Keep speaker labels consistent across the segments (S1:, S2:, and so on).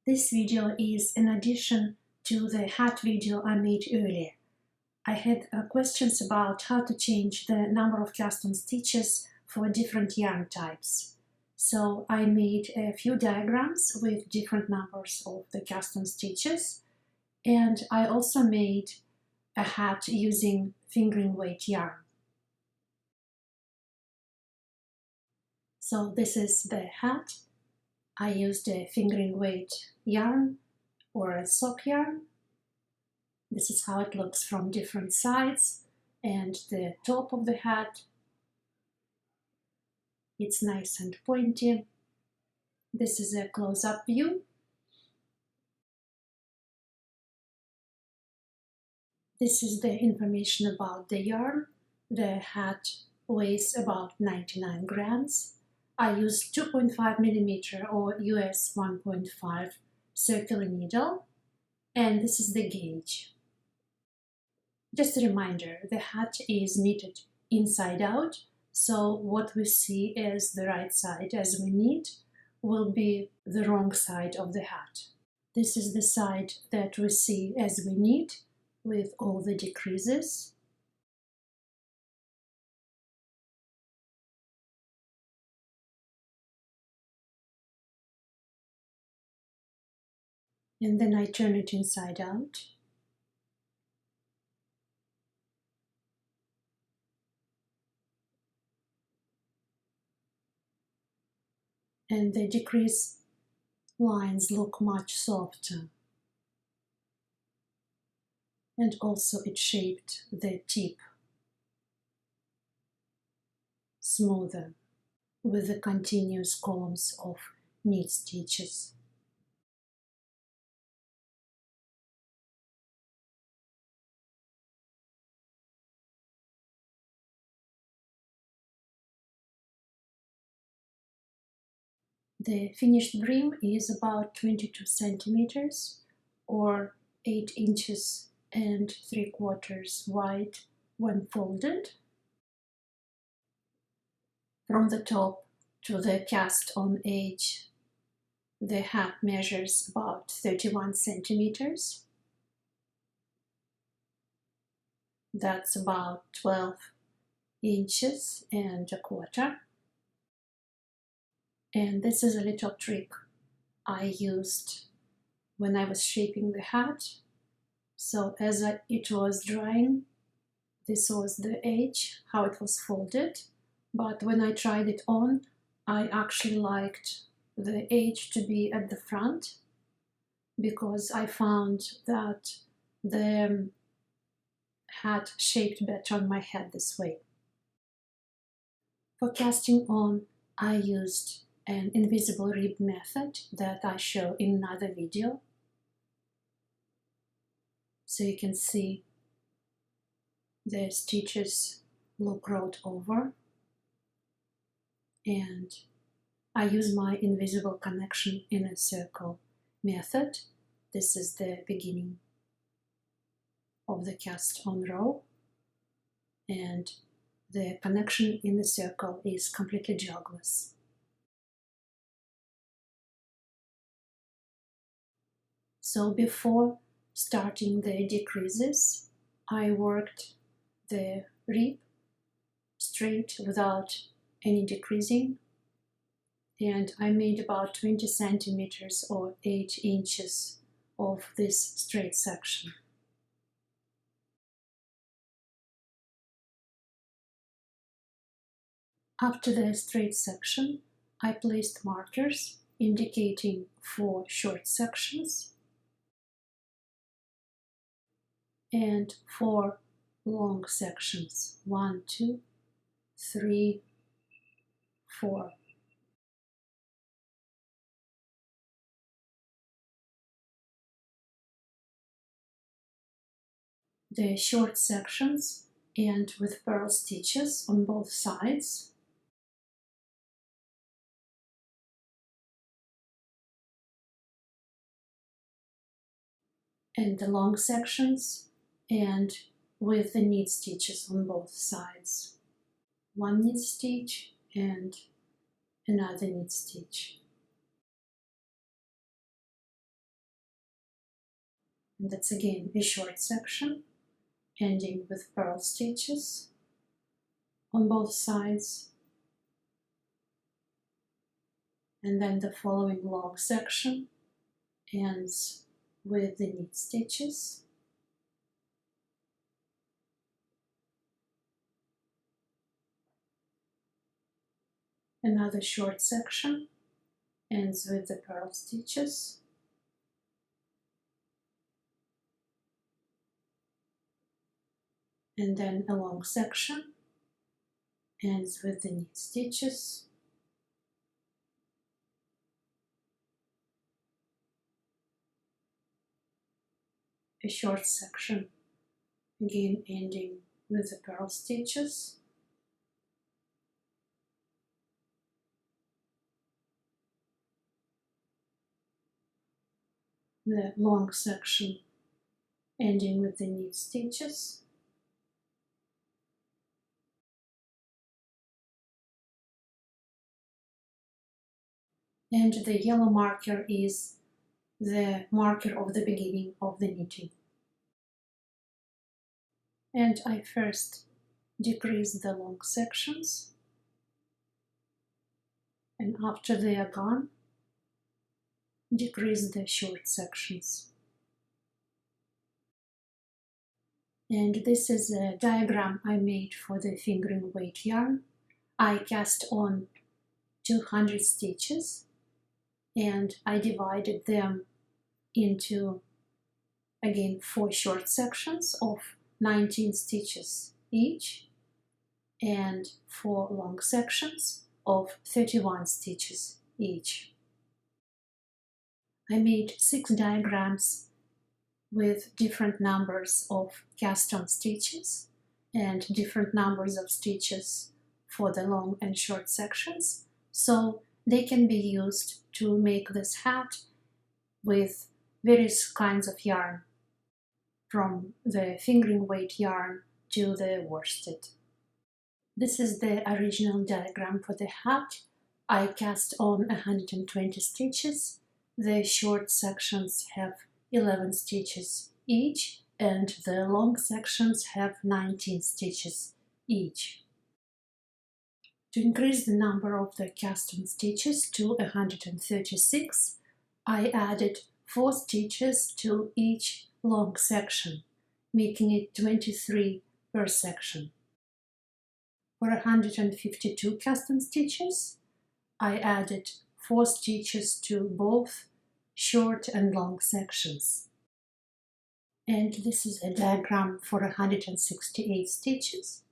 S1: This video is an addition to the hat video I made earlier. I had questions about how to change the number of cast on stitches for different yarn types. So I made a few diagrams with different numbers of the cast on stitches, and I also made a hat using fingering weight yarn. So this is the hat. I used a fingering weight yarn or a sock yarn. This is how it looks from different sides, and the top of the hat, it's nice and pointy. This is a close-up view. This is the information about the yarn. The hat weighs about 99 grams. I used 2.5mm or US 1.5 circular needle, and this is the gauge. Just a reminder, the hat is knitted inside out, so what we see as the right side as we knit will be the wrong side of the hat. This is the side that we see as we knit with all the decreases. And then I turn it inside out. And the decrease lines look much softer. And also it shaped the tip smoother with the continuous columns of knit stitches. The finished brim is about 22 centimeters or 8 inches and 3/4 wide when folded. From the top to the cast on edge, the hat measures about 31 centimeters. That's about 12 inches and 1/4. And this is a little trick I used when I was shaping the hat. So as it was drying, this was the edge, how it was folded. But when I tried it on, I actually liked the edge to be at the front because I found that the hat shaped better on my head this way. For casting on, I used an invisible rib method that I show in another video. So you can see the stitches look rolled over, and I use my invisible connection in a circle method. This is the beginning of the cast on row, and the connection in the circle is completely jogless. So before starting the decreases, I worked the rib straight without any decreasing, and I made about 20 centimeters or 8 inches of this straight section. After the straight section, I placed markers indicating 4 short sections and 4 long sections, 1, 2, 3, 4. The short sections end with purl stitches on both sides. And the long sections end with the knit stitches on both sides. One knit stitch and another knit stitch. And that's again a short section ending with purl stitches on both sides. And then the following long section ends with the knit stitches. Another short section ends with the purl stitches. And then a long section ends with the knit stitches. A short section again ending with the purl stitches. The long section ending with the knit stitches. And the yellow marker is the marker of the beginning of the knitting. And I first decrease the long sections, and after they are gone, decrease the short sections. And this is a diagram I made for the fingering weight yarn. I cast on 200 stitches and I divided them into, again, 4 short sections of 19 stitches each and 4 long sections of 31 stitches each. I made 6 diagrams with different numbers of cast-on stitches and different numbers of stitches for the long and short sections, so they can be used to make this hat with various kinds of yarn, from the fingering weight yarn to the worsted. This is the original diagram for the hat. I cast on 120 stitches. The short sections have 11 stitches each, and the long sections have 19 stitches each. To increase the number of the cast-on stitches to 136, I added 4 stitches to each long section, making it 23 per section. For 152 cast-on stitches, I added 4 stitches to both short and long sections. And this is a diagram for 168 stitches,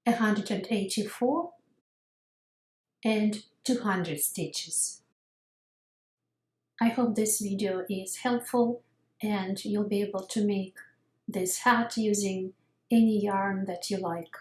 S1: 184 and 200 stitches. I hope this video is helpful and you'll be able to make this hat using any yarn that you like.